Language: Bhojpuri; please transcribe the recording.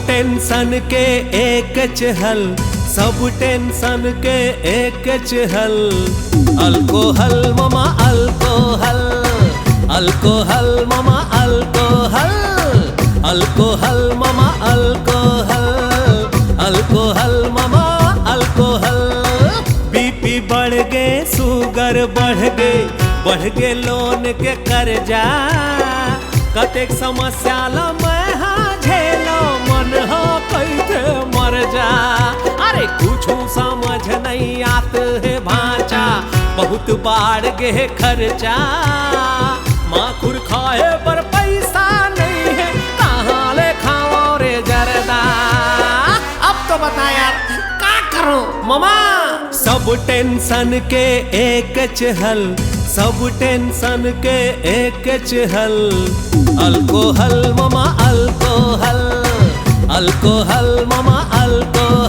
टेंशन के एक हल, सब टेंशन के एक हल। अल्कोहल मामा अल्कोहल, अल्कोहल मामा अल्कोहल, अल्कोहल मामा अल्कोहल, अल्कोहल मामा अल्कोहल। बीपी बढ़ गए, शुगर बढ़ गए लोन के कर्जा। कतेक समस्या ला मैं झेलो, मन हो कैसे मर जा। अरे कुछ समझ नहीं आते है भांचा, बहुत बाढ़ गए खर्चा। माखुर खाए पर पैसा नहीं है, कहाँ ले खाओ रे जरदा। अब तो बता यार क्या करूं मामा। सब टेंशन के एक हल, सब टेंशन के एक हल। अल्कोहल मामा अल्कोहल, अल्कोहल मामा अल्कोहल।